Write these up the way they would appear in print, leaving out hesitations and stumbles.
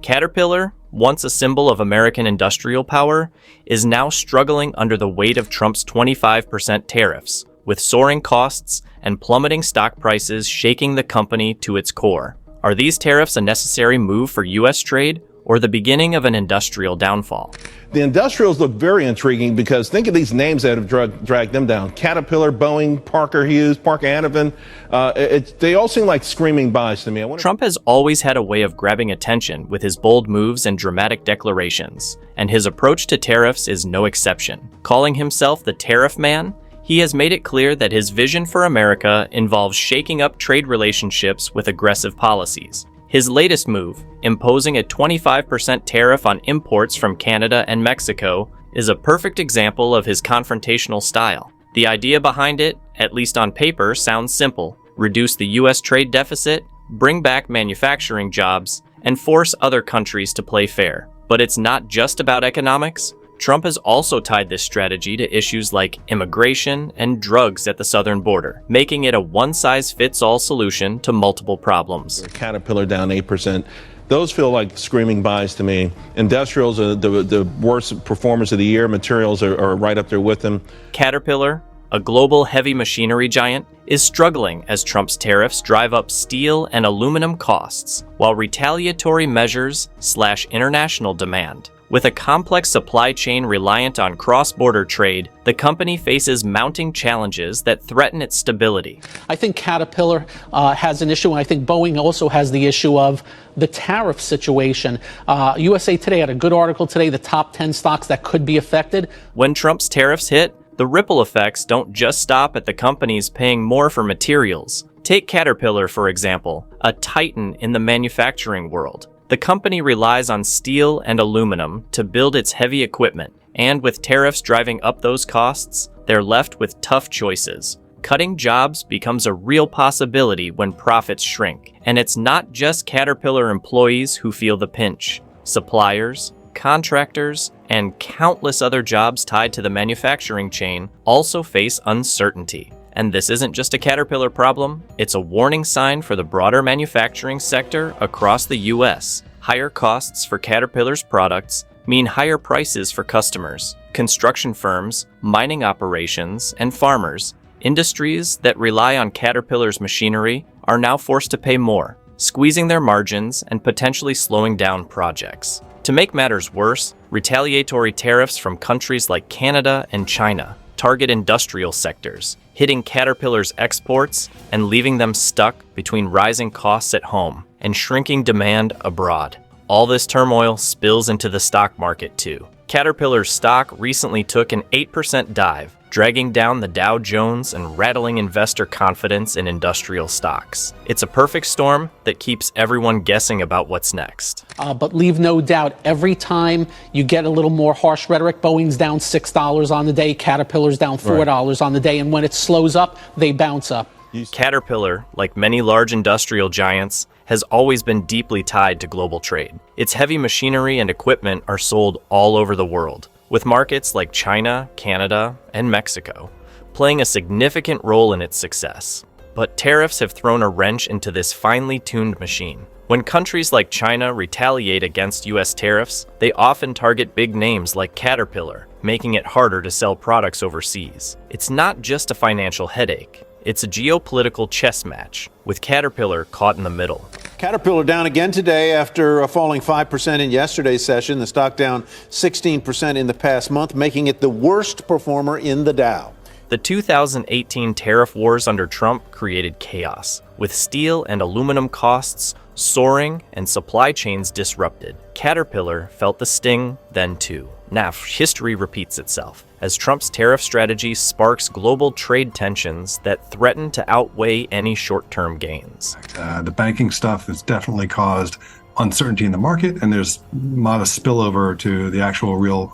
Caterpillar, once a symbol of American industrial power, is now struggling under the weight of Trump's 25% tariffs, with soaring costs and plummeting stock prices shaking the company to its core. Are these tariffs a necessary move for U.S. trade, or the beginning of an industrial downfall? The industrials look very intriguing because think of these names that have dragged them down. Caterpillar, Boeing, Parker Hughes, Parker Hannifin. They all seem like screaming buys to me. Trump has always had a way of grabbing attention with his bold moves and dramatic declarations, and his approach to tariffs is no exception. Calling himself the tariff man, he has made it clear that his vision for America involves shaking up trade relationships with aggressive policies. His latest move, imposing a 25% tariff on imports from Canada and Mexico, is a perfect example of his confrontational style. The idea behind it, at least on paper, sounds simple: reduce the U.S. trade deficit, bring back manufacturing jobs, and force other countries to play fair. But it's not just about economics. Trump has also tied this strategy to issues like immigration and drugs at the southern border, making it a one-size-fits-all solution to multiple problems. Caterpillar down 8%. Those feel like screaming buys to me. Industrials are the worst performers of the year. Materials are right up there with them. Caterpillar, a global heavy machinery giant, is struggling as Trump's tariffs drive up steel and aluminum costs, while retaliatory measures slash international demand. With a complex supply chain reliant on cross-border trade, the company faces mounting challenges that threaten its stability. I think Caterpillar has an issue, and I think Boeing also has the issue of the tariff situation. USA Today had a good article today, the top 10 stocks that could be affected. When Trump's tariffs hit, the ripple effects don't just stop at the companies paying more for materials. Take Caterpillar, for example, a titan in the manufacturing world. The company relies on steel and aluminum to build its heavy equipment, and with tariffs driving up those costs, they're left with tough choices. Cutting jobs becomes a real possibility when profits shrink, and it's not just Caterpillar employees who feel the pinch. Suppliers, contractors, and countless other jobs tied to the manufacturing chain also face uncertainty. And this isn't just a Caterpillar problem, it's a warning sign for the broader manufacturing sector across the U.S. Higher costs for Caterpillar's products mean higher prices for customers, construction firms, mining operations, and farmers. Industries that rely on Caterpillar's machinery are now forced to pay more, squeezing their margins and potentially slowing down projects. To make matters worse, retaliatory tariffs from countries like Canada and China target industrial sectors, hitting Caterpillar's exports and leaving them stuck between rising costs at home and shrinking demand abroad. All this turmoil spills into the stock market too. Caterpillar's stock recently took an 8% dive, dragging down the Dow Jones and rattling investor confidence in industrial stocks. It's a perfect storm that keeps everyone guessing about what's next. But leave no doubt, every time you get a little more harsh rhetoric, Boeing's down $6 on the day, Caterpillar's down $4 on the day, and when it slows up, they bounce up. Caterpillar, like many large industrial giants, has always been deeply tied to global trade. Its heavy machinery and equipment are sold all over the world, with markets like China, Canada, and Mexico playing a significant role in its success. But tariffs have thrown a wrench into this finely tuned machine. When countries like China retaliate against U.S. tariffs, they often target big names like Caterpillar, making it harder to sell products overseas. It's not just a financial headache. It's a geopolitical chess match, with Caterpillar caught in the middle. Caterpillar down again today after falling 5% in yesterday's session. The stock down 16% in the past month, making it the worst performer in the Dow. The 2018 tariff wars under Trump created chaos, with steel and aluminum costs soaring and supply chains disrupted. Caterpillar felt the sting then too. Now, history repeats itself, as Trump's tariff strategy sparks global trade tensions that threaten to outweigh any short-term gains. The banking stuff has definitely caused uncertainty in the market, and there's modest spillover to the actual real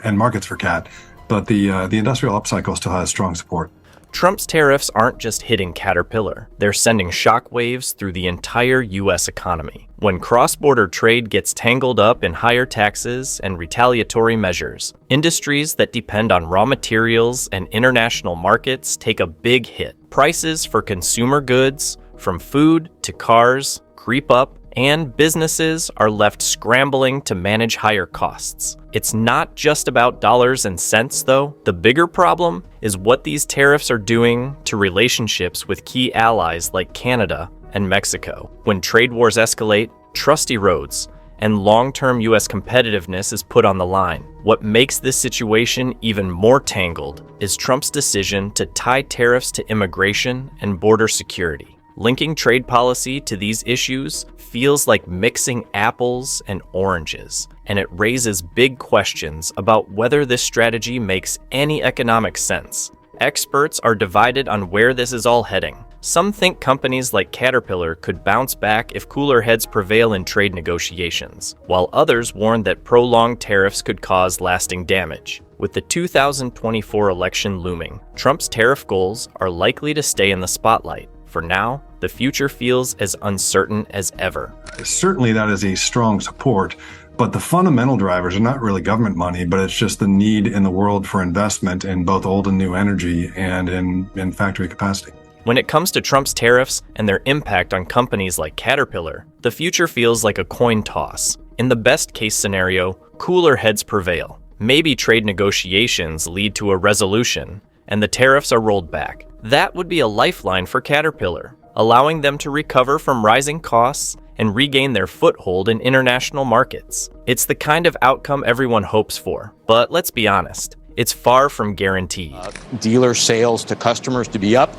end markets for CAT. But the industrial upcycle still has strong support. Trump's tariffs aren't just hitting Caterpillar, they're sending shockwaves through the entire U.S. economy. When cross-border trade gets tangled up in higher taxes and retaliatory measures, industries that depend on raw materials and international markets take a big hit. Prices for consumer goods, from food to cars, creep up, and businesses are left scrambling to manage higher costs. It's not just about dollars and cents, though. The bigger problem is what these tariffs are doing to relationships with key allies like Canada and Mexico. When trade wars escalate, trust erodes, and long-term U.S. competitiveness is put on the line. What makes this situation even more tangled is Trump's decision to tie tariffs to immigration and border security. Linking trade policy to these issues feels like mixing apples and oranges, and it raises big questions about whether this strategy makes any economic sense. Experts are divided on where this is all heading. Some think companies like Caterpillar could bounce back if cooler heads prevail in trade negotiations, while others warn that prolonged tariffs could cause lasting damage. With the 2024 election looming, Trump's tariff goals are likely to stay in the spotlight. For now, the future feels as uncertain as ever. Certainly that is a strong support, but the fundamental drivers are not really government money, but it's just the need in the world for investment in both old and new energy and in factory capacity. When it comes to Trump's tariffs and their impact on companies like Caterpillar, the future feels like a coin toss. In the best case scenario, cooler heads prevail. Maybe trade negotiations lead to a resolution, and the tariffs are rolled back. That would be a lifeline for Caterpillar, allowing them to recover from rising costs and regain their foothold in international markets. It's the kind of outcome everyone hopes for, but let's be honest, it's far from guaranteed. Dealer sales to customers to be up,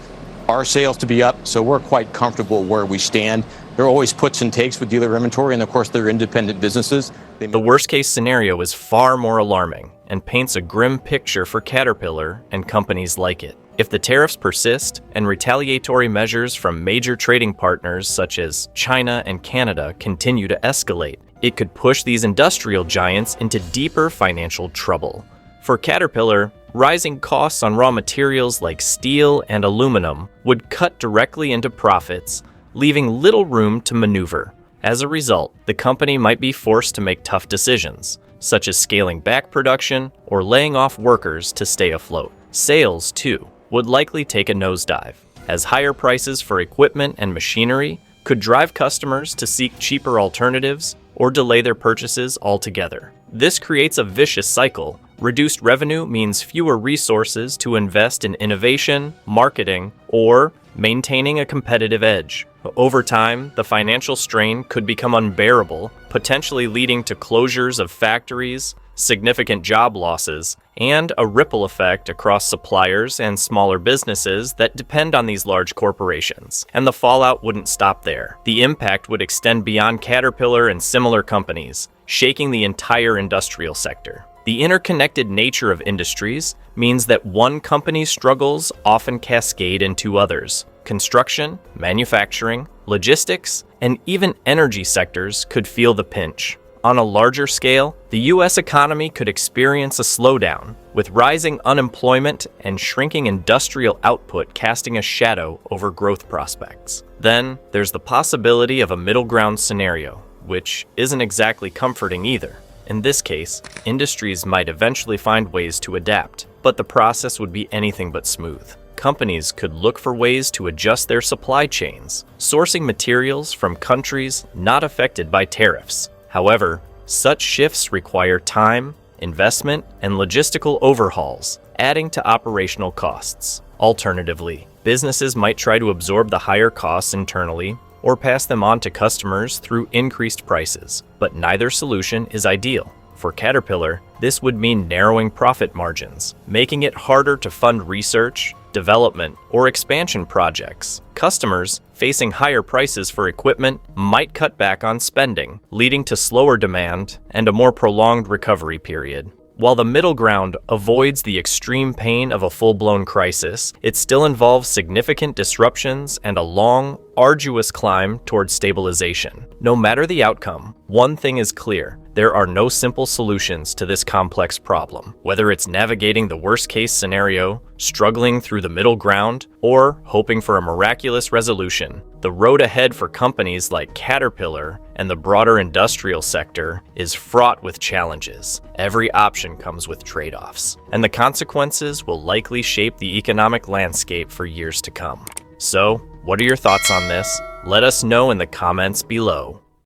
our sales to be up, so we're quite comfortable where we stand. There are always puts and takes with dealer inventory, and of course they're independent businesses. The worst case scenario is far more alarming and paints a grim picture for Caterpillar and companies like it. If the tariffs persist and retaliatory measures from major trading partners such as China and Canada continue to escalate, it could push these industrial giants into deeper financial trouble. For Caterpillar, rising costs on raw materials like steel and aluminum would cut directly into profits, leaving little room to maneuver. As a result, the company might be forced to make tough decisions, such as scaling back production or laying off workers to stay afloat. Sales, too, would likely take a nosedive, as higher prices for equipment and machinery could drive customers to seek cheaper alternatives or delay their purchases altogether. This creates a vicious cycle. Reduced revenue means fewer resources to invest in innovation, marketing, or maintaining a competitive edge. Over time, the financial strain could become unbearable, potentially leading to closures of factories, significant job losses, and a ripple effect across suppliers and smaller businesses that depend on these large corporations. And the fallout wouldn't stop there. The impact would extend beyond Caterpillar and similar companies, shaking the entire industrial sector. The interconnected nature of industries means that one company's struggles often cascade into others. Construction, manufacturing, logistics, and even energy sectors could feel the pinch. On a larger scale, the U.S. economy could experience a slowdown, with rising unemployment and shrinking industrial output casting a shadow over growth prospects. Then, there's the possibility of a middle ground scenario, which isn't exactly comforting either. In this case, industries might eventually find ways to adapt, but the process would be anything but smooth. Companies could look for ways to adjust their supply chains, sourcing materials from countries not affected by tariffs. However, such shifts require time, investment, and logistical overhauls, adding to operational costs. Alternatively, businesses might try to absorb the higher costs internally or pass them on to customers through increased prices, but neither solution is ideal. For Caterpillar, this would mean narrowing profit margins, making it harder to fund research, development, or expansion projects. Customers, facing higher prices for equipment, might cut back on spending, leading to slower demand and a more prolonged recovery period. While the middle ground avoids the extreme pain of a full-blown crisis, it still involves significant disruptions and a long, arduous climb towards stabilization. No matter the outcome, one thing is clear: there are no simple solutions to this complex problem. Whether it's navigating the worst-case scenario, struggling through the middle ground, or hoping for a miraculous resolution, the road ahead for companies like Caterpillar and the broader industrial sector is fraught with challenges. Every option comes with trade-offs, and the consequences will likely shape the economic landscape for years to come. So, what are your thoughts on this? Let us know in the comments below.